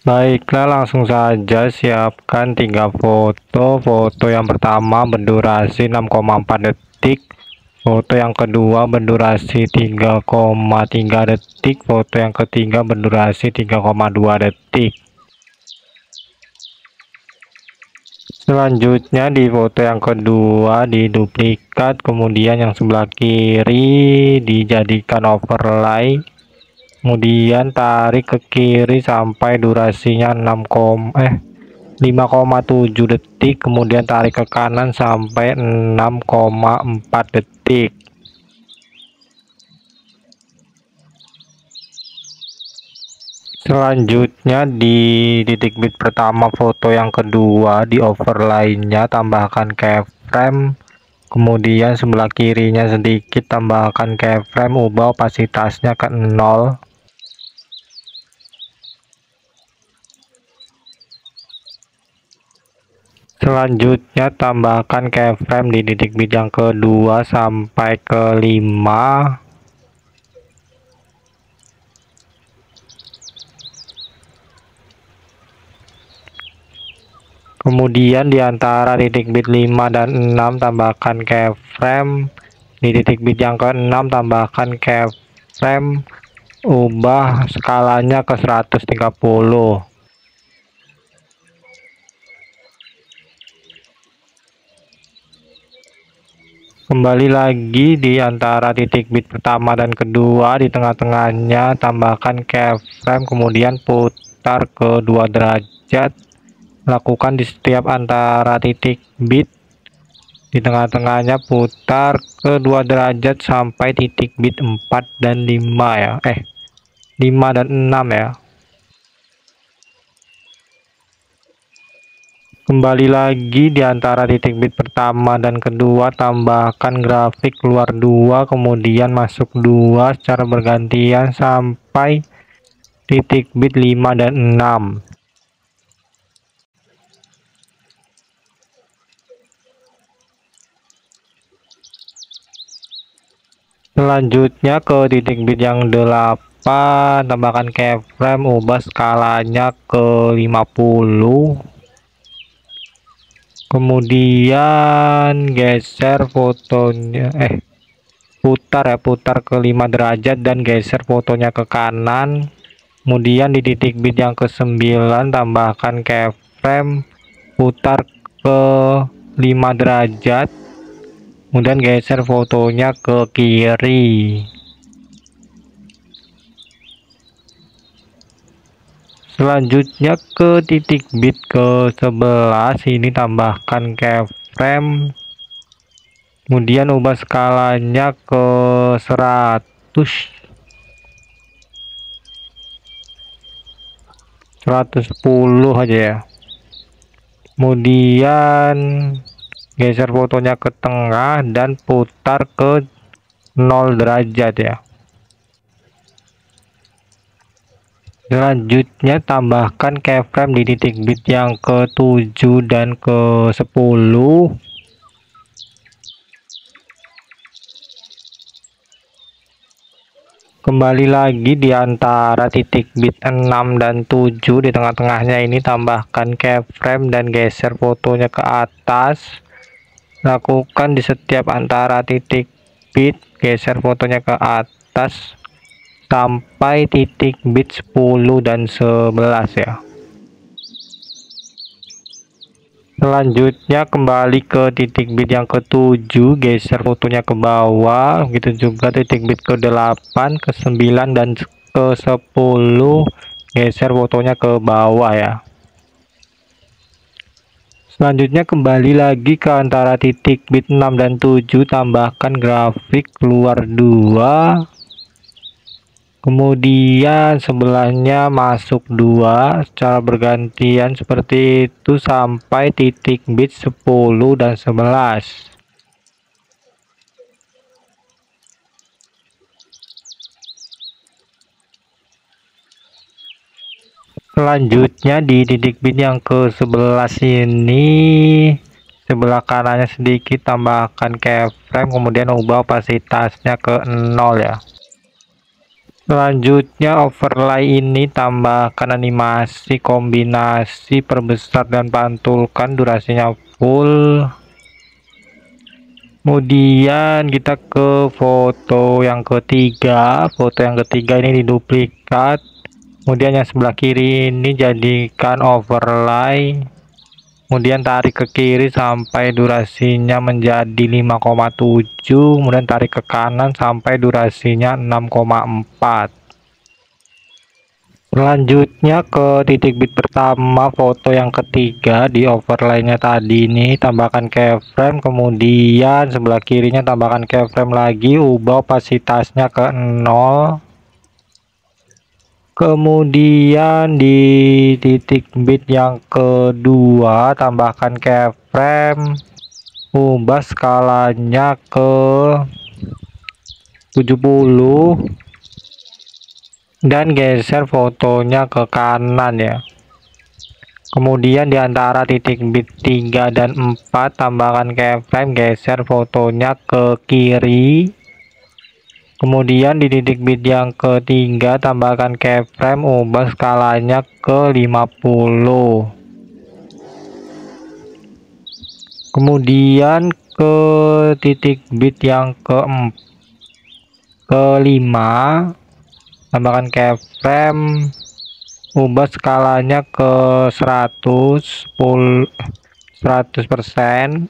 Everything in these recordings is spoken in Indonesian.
Baiklah, langsung saja siapkan 3 foto. Foto yang pertama berdurasi 6,4 detik. Foto yang kedua berdurasi 3,3 detik. Foto yang ketiga berdurasi 3,2 detik. Selanjutnya di foto yang kedua diduplikat, kemudian yang sebelah kiri dijadikan overlay. Kemudian tarik ke kiri sampai durasinya 5,7 detik, kemudian tarik ke kanan sampai 6,4 detik. Selanjutnya di titik bit pertama foto yang kedua di overlay-nya tambahkan keyframe, kemudian sebelah kirinya sedikit tambahkan keyframe, ubah opasitasnya ke 0. Selanjutnya tambahkan keyframe di titik bit yang kedua sampai ke 5. Kemudian di antara titik bit 5 dan 6 tambahkan keyframe. Di titik bit yang ke-6 tambahkan keyframe, ubah skalanya ke 130. Kembali lagi di antara titik bit pertama dan kedua, di tengah-tengahnya tambahkan keyframe, kemudian putar ke 2 derajat. Lakukan di setiap antara titik bit. Di tengah-tengahnya putar ke 2 derajat sampai titik bit 4 dan 5 ya. 5 dan 6 ya. Kembali lagi di antara titik bit pertama dan kedua, tambahkan grafik keluar 2, kemudian masuk 2 secara bergantian sampai titik bit 5 dan 6. Selanjutnya ke titik bit yang 8, tambahkan keyframe, ubah skalanya ke 50. Kemudian geser fotonya, putar ke 5 derajat dan geser fotonya ke kanan. Kemudian di titik bit yang ke-9 tambahkan keyframe, putar ke 5 derajat, kemudian geser fotonya ke kiri. Selanjutnya ke titik bit ke-11, ini tambahkan keyframe, kemudian ubah skalanya ke 110 aja ya. Kemudian geser fotonya ke tengah dan putar ke 0 derajat ya. Selanjutnya tambahkan keyframe di titik bit yang ke-7 dan ke-10. Kembali lagi di antara titik bit 6 dan 7, di tengah-tengahnya ini tambahkan keyframe dan geser fotonya ke atas. Lakukan di setiap antara titik bit, geser fotonya ke atas sampai titik bit 10 dan 11 ya. Selanjutnya kembali ke titik bit yang ke-7, geser fotonya ke bawah. Begitu juga titik bit ke-8, ke-9 dan ke-10, geser fotonya ke bawah ya. Selanjutnya kembali lagi ke antara titik bit 6 dan 7, tambahkan grafik keluar 2. kemudian sebelahnya masuk 2 secara bergantian seperti itu sampai titik bit 10 dan 11. Selanjutnya di titik bit yang ke-11 ini sebelah kanannya sedikit tambahkan keyframe, kemudian ubah opasitasnya ke 0 ya. Selanjutnya overlay ini tambahkan animasi kombinasi perbesar dan pantulkan durasinya full. Kemudian kita ke foto yang ketiga. Foto yang ketiga ini diduplikat, kemudian yang sebelah kiri ini jadikan overlay, kemudian tarik ke kiri sampai durasinya menjadi 5,7, kemudian tarik ke kanan sampai durasinya 6,4. Selanjutnya ke titik bit pertama foto yang ketiga, di overlaynya tadi ini tambahkan keyframe, kemudian sebelah kirinya tambahkan keyframe lagi, ubah opasitasnya ke 0. Kemudian di titik bit yang kedua tambahkan keyframe, ubah skalanya ke 70 dan geser fotonya ke kanan ya. Kemudian di antara titik bit 3 dan 4 tambahkan keyframe, geser fotonya ke kiri. Kemudian di titik bit yang ketiga tambahkan keyframe, ubah skalanya ke 50. Kemudian ke titik bit yang kelima tambahkan keyframe, ubah skalanya ke 100%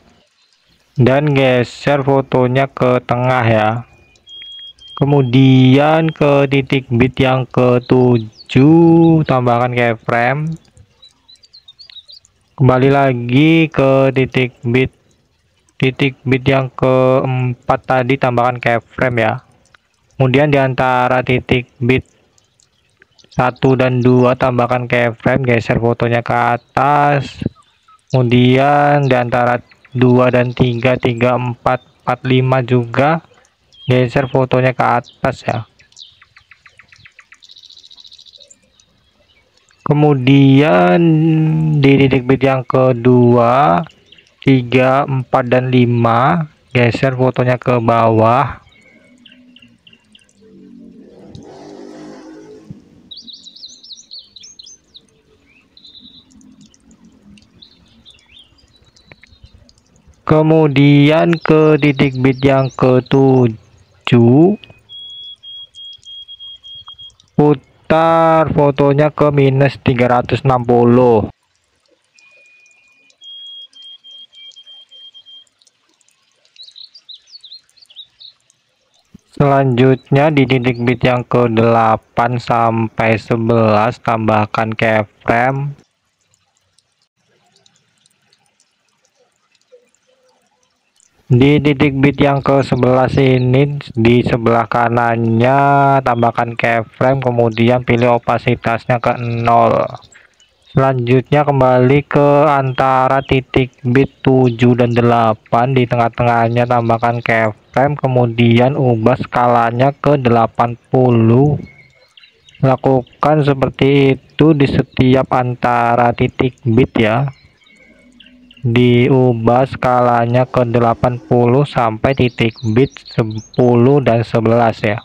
dan geser fotonya ke tengah ya. Kemudian ke titik bit yang ke-7 tambahkan keyframe, kembali lagi ke titik bit yang keempat tadi tambahkan keyframe ya. Kemudian di antara titik bit 1 dan 2 tambahkan keyframe, geser fotonya ke atas. Kemudian di antara 2 dan 3, 3, 4, 4, 5 juga geser fotonya ke atas ya. Kemudian di titik bit yang kedua 3, 4, dan 5 geser fotonya ke bawah. Kemudian ke titik bit yang ke-7 putar fotonya ke -360. Selanjutnya di titik bit yang ke-8 sampai 11 tambahkan keyframe. Di titik bit yang ke-11 ini di sebelah kanannya tambahkan keyframe, kemudian pilih opasitasnya ke 0. Selanjutnya kembali ke antara titik bit 7 dan 8, di tengah-tengahnya tambahkan keyframe, kemudian ubah skalanya ke 80. Lakukan seperti itu di setiap antara titik bit ya. Diubah skalanya ke 80 sampai titik bit 10 dan 11 ya.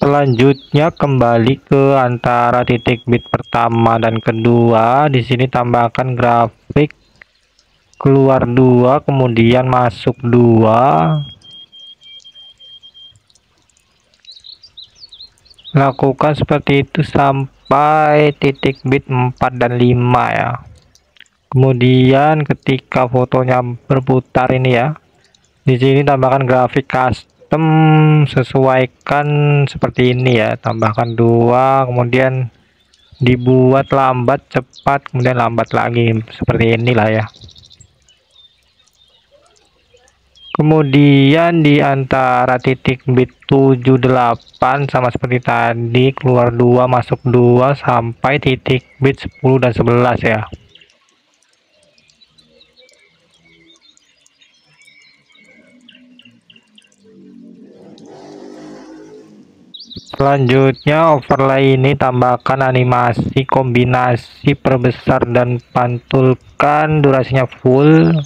Selanjutnya kembali ke antara titik bit pertama dan kedua, di sini tambahkan grafik keluar 2 kemudian masuk 2. Lakukan seperti itu sampai titik bit 4 dan 5 ya. Kemudian ketika fotonya berputar ini ya, di sini tambahkan grafik custom, sesuaikan seperti ini ya. Tambahkan 2, kemudian dibuat lambat, cepat, kemudian lambat lagi, seperti inilah ya. Kemudian di antara titik bit 78 sama seperti tadi, keluar 2 masuk 2 sampai titik bit 10 dan 11 ya. Selanjutnya overlay ini tambahkan animasi kombinasi perbesar dan pantulkan durasinya full.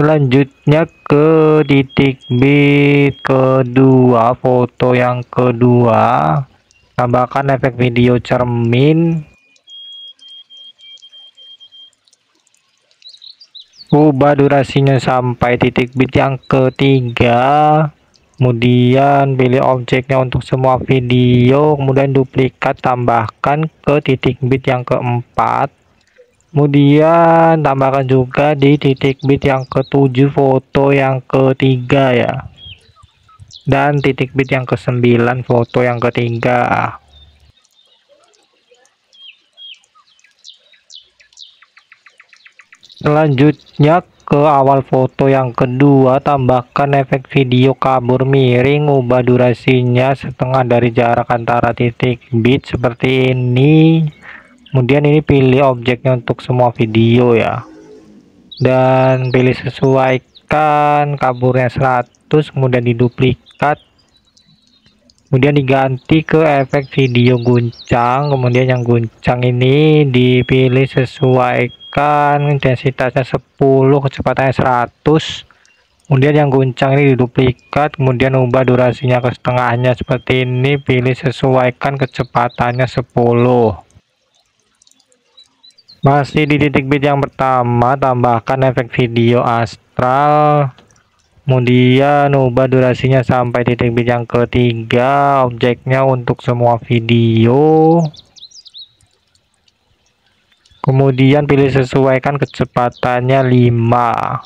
Selanjutnya ke titik bit kedua, foto yang kedua, tambahkan efek video cermin, ubah durasinya sampai titik bit yang ketiga, kemudian pilih objeknya untuk semua video, kemudian duplikat tambahkan ke titik bit yang keempat. Kemudian tambahkan juga di titik bit yang ke-7 foto yang ketiga ya. Dan titik bit yang ke-9 foto yang ketiga. Selanjutnya ke awal foto yang kedua, tambahkan efek video kabur miring, ubah durasinya setengah dari jarak antara titik bit seperti ini. Kemudian ini pilih objeknya untuk semua video ya, dan pilih sesuaikan kaburnya 100, kemudian diduplikat, kemudian diganti ke efek video guncang. Kemudian yang guncang ini dipilih sesuaikan intensitasnya 10, kecepatannya 100. Kemudian yang guncang ini diduplikat, kemudian ubah durasinya ke setengahnya seperti ini, pilih sesuaikan kecepatannya 10. Masih di titik bit yang pertama, tambahkan efek video astral, kemudian ubah durasinya sampai titik bit yang ketiga, objeknya untuk semua video, kemudian pilih sesuaikan kecepatannya 5,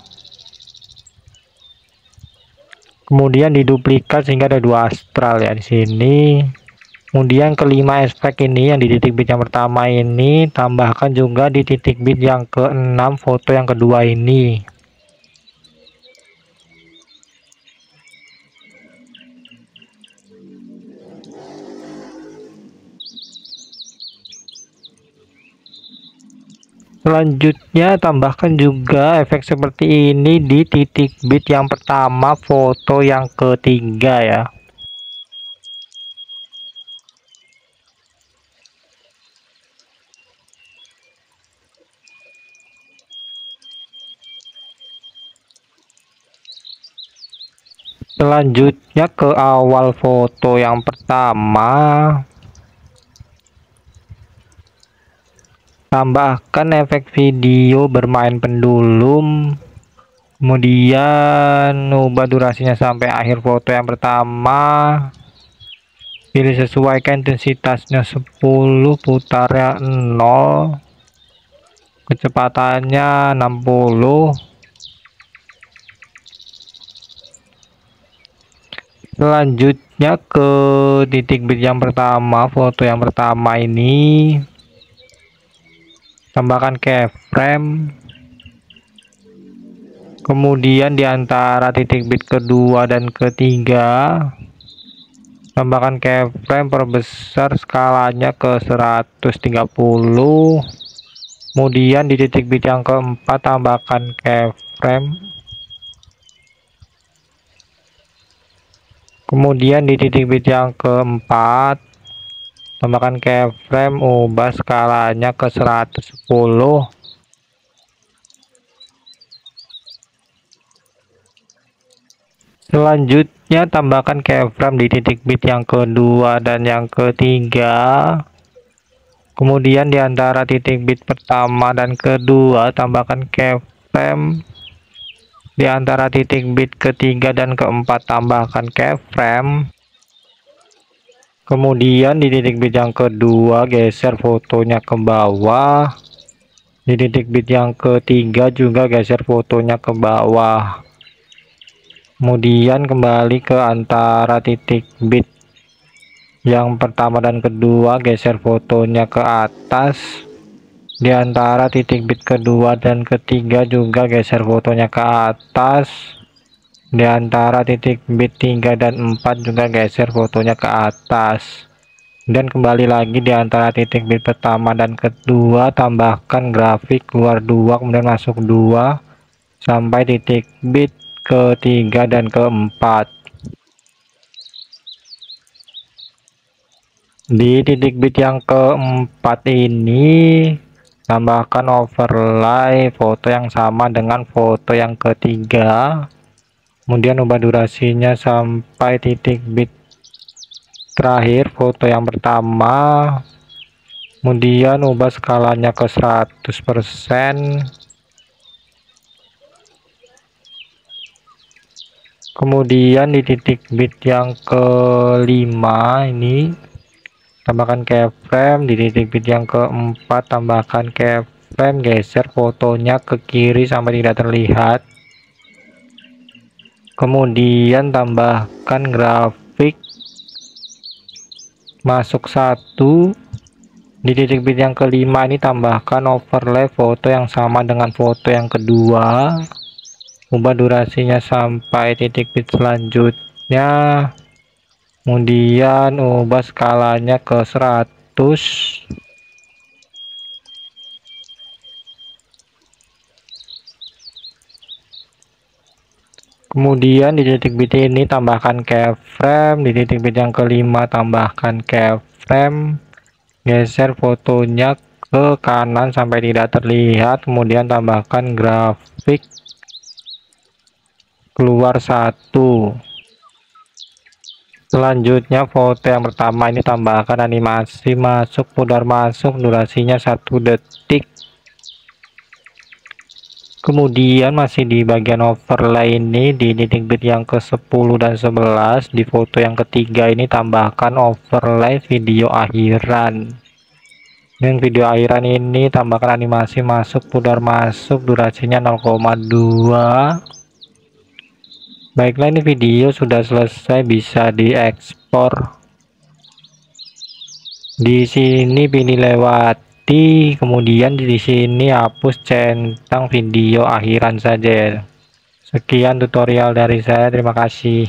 kemudian diduplikat sehingga ada 2 astral ya di sini. Kemudian kelima efek ini yang di titik bit yang pertama ini, tambahkan juga di titik bit yang ke-6 foto yang kedua ini. Selanjutnya tambahkan juga efek seperti ini di titik bit yang pertama foto yang ketiga ya. Selanjutnya ke awal foto yang pertama, tambahkan efek video bermain pendulum, kemudian ubah durasinya sampai akhir foto yang pertama, pilih sesuaikan intensitasnya 10, putarnya 0, kecepatannya 60. Selanjutnya ke titik bit yang pertama, foto yang pertama ini, tambahkan keyframe, kemudian di antara titik bit kedua dan ketiga, tambahkan keyframe, perbesar skalanya ke 130. Kemudian di titik bit yang keempat, tambahkan keyframe, kemudian di titik bit yang keempat, tambahkan keyframe, ubah skalanya ke 110. Selanjutnya tambahkan keyframe di titik bit yang kedua dan yang ketiga. Kemudian di antara titik bit pertama dan kedua, tambahkan keyframe. Di antara titik bit ketiga dan keempat, tambahkan keyframe. Kemudian di titik bit yang kedua, geser fotonya ke bawah. Di titik bit yang ketiga juga geser fotonya ke bawah. Kemudian kembali ke antara titik bit yang pertama dan kedua, geser fotonya ke atas. Di antara titik bit kedua dan ketiga juga geser fotonya ke atas. Di antara titik bit 3 dan 4 juga geser fotonya ke atas. Dan kembali lagi di antara titik bit pertama dan kedua, tambahkan grafik keluar 2 kemudian masuk 2 sampai titik bit ketiga dan keempat. Di titik bit yang keempat ini tambahkan overlay foto yang sama dengan foto yang ketiga, kemudian ubah durasinya sampai titik bit terakhir foto yang pertama, kemudian ubah skalanya ke 100%, kemudian di titik bit yang kelima ini tambahkan keyframe. Di titik bit yang keempat tambahkan keyframe, geser fotonya ke kiri sampai tidak terlihat, kemudian tambahkan grafik masuk 1. Di titik bit yang kelima ini tambahkan overlay foto yang sama dengan foto yang kedua, ubah durasinya sampai titik bit selanjutnya, kemudian ubah skalanya ke 100. Kemudian di titik bit ini tambahkan keyframe. Di titik bit yang kelima tambahkan keyframe, geser fotonya ke kanan sampai tidak terlihat, kemudian tambahkan grafik keluar 1. Selanjutnya foto yang pertama ini tambahkan animasi masuk pudar masuk, durasinya 1 detik. Kemudian masih di bagian overlay ini, di titik bit yang ke 10 dan 11 di foto yang ketiga ini tambahkan overlay video akhiran. Dan video akhiran ini tambahkan animasi masuk pudar masuk, durasinya 0,2. Baiklah, ini video sudah selesai, bisa diekspor. Di sini pilih lewati, kemudian di sini hapus centang video akhiran saja. Sekian tutorial dari saya, terima kasih.